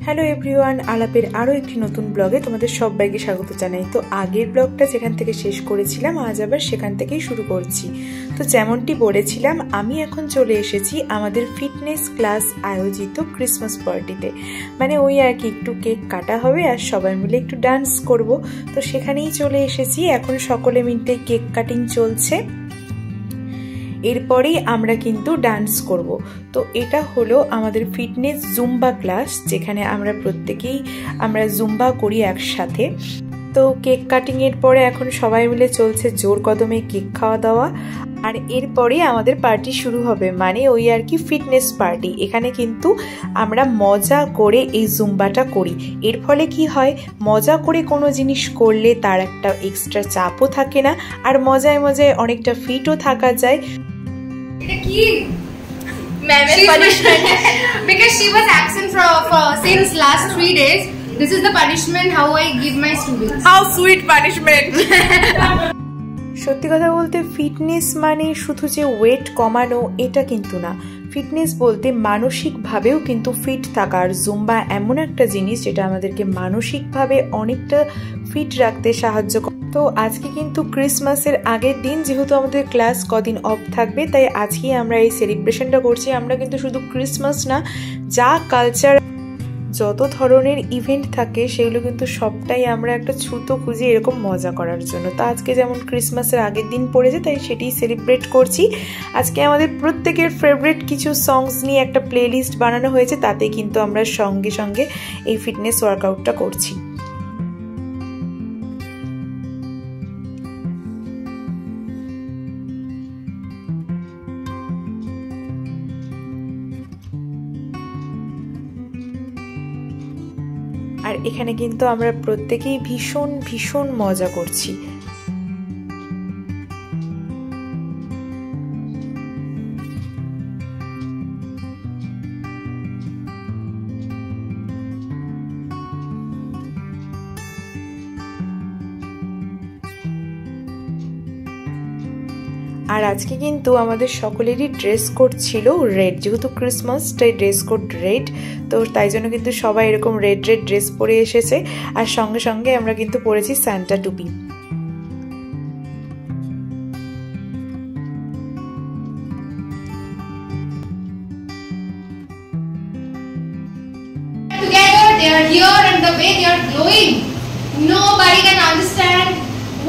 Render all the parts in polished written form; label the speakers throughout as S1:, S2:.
S1: Hello everyone, আলাপের আরও একটি নতুন ব্লগে তোমাদের সবাইকে স্বাগত জানাই। তো আগের ব্লগটা যেখান থেকে শেষ করেছিলাম আজ আবার সেখান থেকেই শুরু করছি। তো যেমনটি বলেছিলাম, আমি এখন চলে এসেছি আমাদের ফিটনেস ক্লাস আয়োজিত ক্রিসমাস পার্টিতে। মানে ওই আর কি, একটু কেক কাটা হবে আর সবাই মিলে একটু ডান্স করব। তো সেখানেই চলে এসেছি, এখন সকলে মিলে কেক কাটিং চলছে, এরপরেই আমরা কিন্তু ডান্স করব। তো এটা হলো আমাদের ফিটনেস জুম্বা ক্লাস, যেখানে আমরা প্রত্যেকেই জুম্বা করি একসাথে। তো কেক কাটিং এর পরে এখন সবাই মিলে চলছে জোর কদমে কেক খাওয়া দাওয়া, আর এরপরে আমাদের পার্টি শুরু হবে, মানে ওই আর কি ফিটনেস পার্টি। এখানে কিন্তু আমরা মজা করে এই জুম্বাটা করি। এর ফলে কি হয়, মজা করে কোনো জিনিস করলে তার একটা এক্সট্রা চাপও থাকে না, আর মজায় মজায় অনেকটা ফিটও থাকা যায়।
S2: Ma'am's punishment because she was absent since last 3 days. This is the punishment how I give my students.
S3: How sweet punishment.
S1: সত্যি কথা বলতে ফিটনেস মানে শুধু যে ওয়েট কমানো এটা কিন্তু না, ফিটনেস বলতে মানসিকভাবেও কিন্তু ফিট থাকা। আর জুম্বা এমন একটা জিনিস যেটা আমাদেরকে মানসিকভাবে অনেকটা ফিট রাখতে সাহায্য করে। তো আজকে কিন্তু ক্রিসমাসের আগের দিন, যেহেতু আমাদের ক্লাস কদিন অফ থাকবে, তাই আজকেই আমরা এই সেলিব্রেশনটা করছি। আমরা কিন্তু শুধু ক্রিসমাস না, যা কালচার যত ধরনের ইভেন্ট থাকে সেগুলো কিন্তু সবটাই আমরা একটা ছুতো খুঁজি এরকম মজা করার জন্য। তো আজকে যেমন ক্রিসমাসের আগের দিন পড়েছে, তাই সেটাই সেলিব্রেট করছি। আজকে আমাদের প্রত্যেকের ফেভারিট কিছু সংস নিয়ে একটা প্লে লিস্ট বানানো হয়েছে, তাতে কিন্তু আমরা সঙ্গে সঙ্গে এই ফিটনেস ওয়ার্কআউটটা করছি। আর এখানে কিন্তু আমরা প্রত্যেকেই ভীষণ ভীষণ মজা করছি। আর আজকে কিন্তু আমাদের সকলেরই ড্রেস কোড ছিল রেড, যেহেতু ক্রিসমাস তাই ড্রেস কোড রেড। তো তাই জন্য কিন্তু সবাই এরকম রেড রেড ড্রেস পরে এসেছে, আর সঙ্গে সঙ্গে আমরা কিন্তু পরেছি সান্টা টুপি।
S2: Together they are here, and the way they are glowing, nobody can understand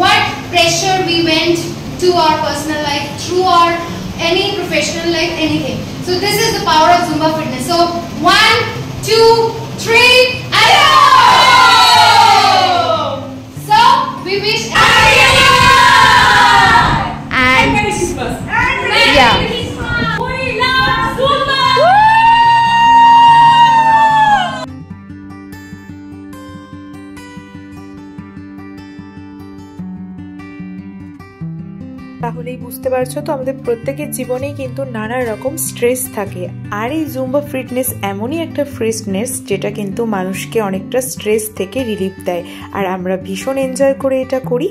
S2: what pressure we went to our personal life, through our any professional life, anything. So this is the power of Zumba fitness. So 1, 2, 3, and go! So we wish everyone and
S3: Merry Christmas.
S2: yeah.
S3: We love Zumba.
S1: তাহলেই বুঝতে পারছো তো, আমাদের প্রত্যেকের জীবনেই কিন্তু নানা রকম স্ট্রেস থাকে, আর এই জুম্বা ফিটনেস এমনই একটা ফিটনেস যেটা কিন্তু মানুষকে অনেকটা স্ট্রেস থেকে রিলিফ দেয়, আর আমরা ভীষণ এনজয় করে এটা করি।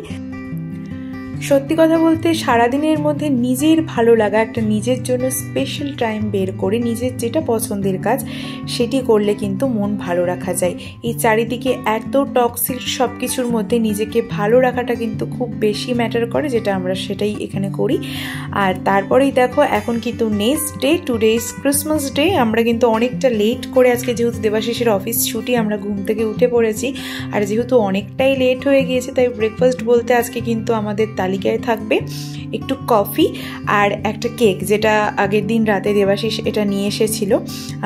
S1: সত্যি কথা বলতে সারাদিনের মধ্যে নিজের ভালো লাগা, একটা নিজের জন্য স্পেশাল টাইম বের করে নিজের যেটা পছন্দের কাজ সেটি করলে কিন্তু মন ভালো রাখা যায়। এই চারিদিকে এত টক্সিক সব কিছুর মধ্যে নিজেকে ভালো রাখাটা কিন্তু খুব বেশি ম্যাটার করে, যেটা আমরা সেটাই এখানে করি। আর তারপরেই দেখো, এখন কিন্তু next day, today is Christmas day. আমরা কিন্তু অনেকটা লেট করে, আজকে যেহেতু দেবাশিসের অফিস ছুটি, আমরা ঘুম থেকে উঠে পড়েছি। আর যেহেতু অনেকটাই লেট হয়ে গিয়েছে, তাই ব্রেকফাস্ট বলতে আজকে কিন্তু আমাদের তালিকায় থাকবে একটু কফি আর একটা কেক, যেটা আগের দিন রাতে দেবাশিস এটা নিয়ে এসেছিল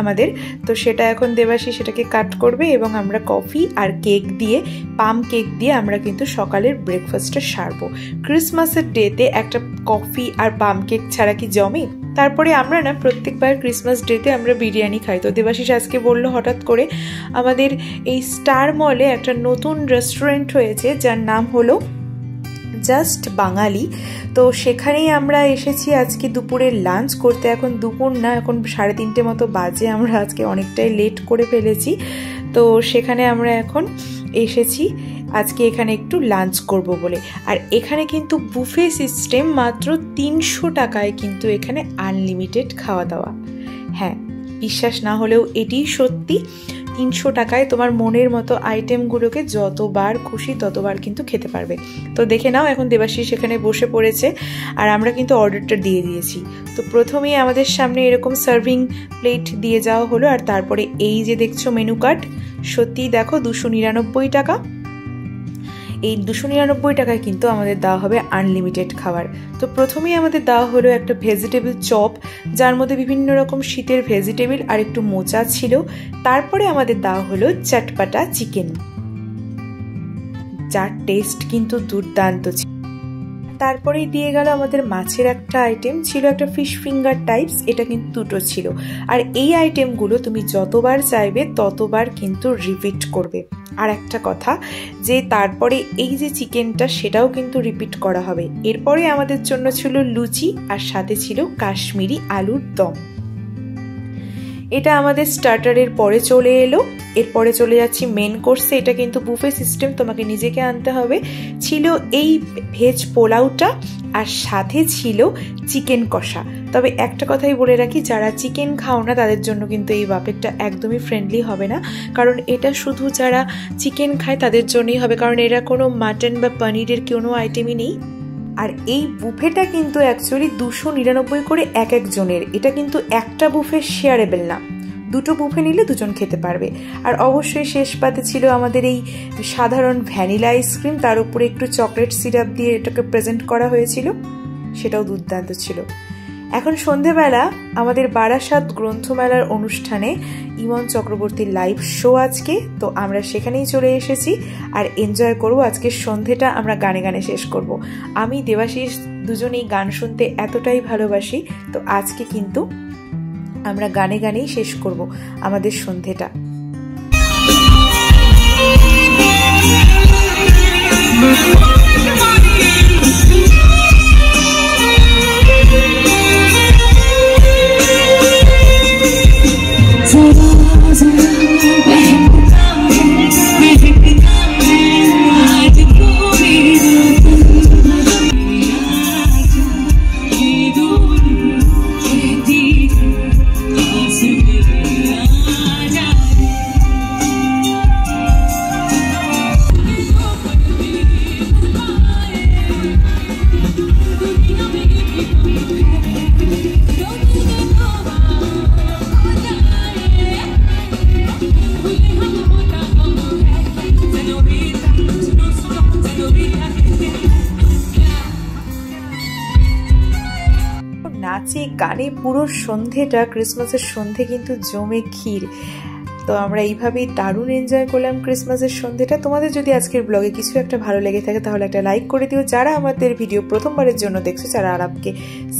S1: আমাদের। তো সেটা এখন দেবাশিস এটাকে কাট করবে, এবং আমরা কফি আর কেক দিয়ে, পাম কেক দিয়ে আমরা কিন্তু সকালের ব্রেকফাস্টটা সারবো। ক্রিসমাসের ডেতে একটা কফি আর পাম কেক ছাড়া কি জমে? তারপরে আমরা না প্রত্যেকবার ক্রিসমাস ডেতে আমরা বিরিয়ানি খাই। তো দেবাশিস আজকে বললো হঠাৎ করে, আমাদের এই স্টার মলে একটা নতুন রেস্টুরেন্ট হয়েছে যার নাম হলো জাস্ট বাঙালি। তো সেখানেই আমরা এসেছি আজকে দুপুরের লাঞ্চ করতে। এখন দুপুর না, এখন 3:30 মতো বাজে, আমরা আজকে অনেকটাই লেট করে ফেলেছি। তো সেখানে আমরা এখন এসেছি আজকে এখানে একটু লাঞ্চ করব বলে। আর এখানে কিন্তু বুফে সিস্টেম, মাত্র 300 টাকায় কিন্তু এখানে আনলিমিটেড খাওয়া দাওয়া। হ্যাঁ, বিশ্বাস না হলেও এটিই সত্যি। 300 টাকায় তোমার মনের মতো আইটেমগুলোকে যতবার খুশি ততবার কিন্তু খেতে পারবে। তো দেখে নাও, এখন দেবাশিস সেখানে বসে পড়েছে আর আমরা কিন্তু অর্ডারটা দিয়ে দিয়েছি। তো প্রথমেই আমাদের সামনে এরকম সার্ভিং প্লেট দিয়ে যাওয়া হলো, আর তারপরে এই যে দেখছো মেনু কার্ড, সত্যি দেখো 299 টাকা। এই 299 টাকায় কিন্তু আমাদের দেওয়া হবে আনলিমিটেড খাবার। তো প্রথমেই আমাদের দেওয়া হলো একটা ভেজিটেবল চপ, যার মধ্যে বিভিন্ন রকম শীতের ভেজিটেবল আর একটু মোচা ছিল। তারপরে আমাদের দেওয়া হলো চটপাটা চিকেন, যার টেস্ট কিন্তু দুর্দান্ত ছিল। তারপরেই দিয়ে গেল আমাদের মাছের একটা আইটেম, ছিল একটা ফিশ ফিঙ্গার টাইপস, এটা কিন্তু দুটো ছিল। আর এই আইটেমগুলো তুমি যতবার চাইবে ততবার কিন্তু রিপিট করবে। আর একটা কথা যে তারপরে এই যে চিকেনটা সেটাও কিন্তু রিপিট করা হবে। এরপরে আমাদের জন্য ছিল লুচি আর সাথে ছিল কাশ্মীরি আলুর দম। এটা আমাদের স্টার্টারের পরে চলে এলো। এরপরে চলে যাচ্ছি মেন কোর্সে। এটা কিন্তু বুফে সিস্টেম, তোমাকে নিজেকে আনতে হবে। ছিল এই ভেজ পোলাওটা আর সাথে ছিল চিকেন কষা। তবে একটা কথাই বলে রাখি, যারা চিকেন খাও না তাদের জন্য কিন্তু এই বাফেটটা একদমই ফ্রেন্ডলি হবে না, কারণ এটা শুধু যারা চিকেন খায় তাদের জন্যই হবে, কারণ এরা কোনো মাটন বা পনিরের কোনো আইটেমই নেই। আর এই বুফেটা কিন্তু অ্যাকচুয়ালি 299 করে এক একজনের। এটা কিন্তু একটা বুফে শেয়ারেবল না, দুটো বুফে নিলে দুজন খেতে পারবে। আর অবশ্যই শেষ পাতে ছিল আমাদের এই সাধারণ ভ্যানিলা আইসক্রিম, তার উপরে একটু চকলেট সিরাপ দিয়ে এটাকে প্রেজেন্ট করা হয়েছিল, সেটাও দুর্দান্ত ছিল। এখন সন্ধেবেলা আমাদের বারাসাত গ্রন্থমেলার অনুষ্ঠানে ইমন চক্রবর্তীর লাইভ শো আজকে, তো আমরা সেখানেই চলে এসেছি আর এনজয় করব আজকের সন্ধেটা। আমরা গানে গানে শেষ করব। আমি দেবাশিস দুজনেই গান শুনতে এতটাই ভালোবাসি, তো আজকে কিন্তু আমরা গানে গানেই শেষ করব আমাদের সন্ধেটা। নাচে গানে পুরো সন্ধেটা, ক্রিসমাসের সন্ধে কিন্তু জমে ক্ষীর। তো আমরা এইভাবেই দারুণ এনজয় করলাম ক্রিসমাসের সন্ধেটা। তোমাদের যদি আজকের ব্লগে কিছু একটা ভালো লেগে থাকে তাহলে একটা লাইক করে দিও। যারা আমাদের ভিডিও প্রথমবারের জন্য দেখছো, যারা আরামকে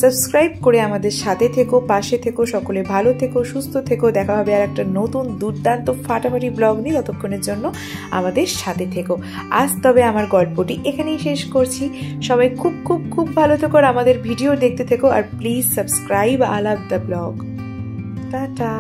S1: সাবস্ক্রাইব করে আমাদের সাথে থেকো, পাশে থেকো। সকলে ভালো থেকো, সুস্থ থেকো। দেখা হবে আর একটা নতুন দুর্দান্ত ফাটাফাটি ব্লগ নিয়ে। ততক্ষণের জন্য আমাদের সাথে থেকো। আজ তবে আমার গল্পটি এখানেই শেষ করছি। সবাই খুব খুব খুব ভালো থেকো আর আমাদের ভিডিও দেখতে থেকো। আর please subscribe I love the blog. Tata.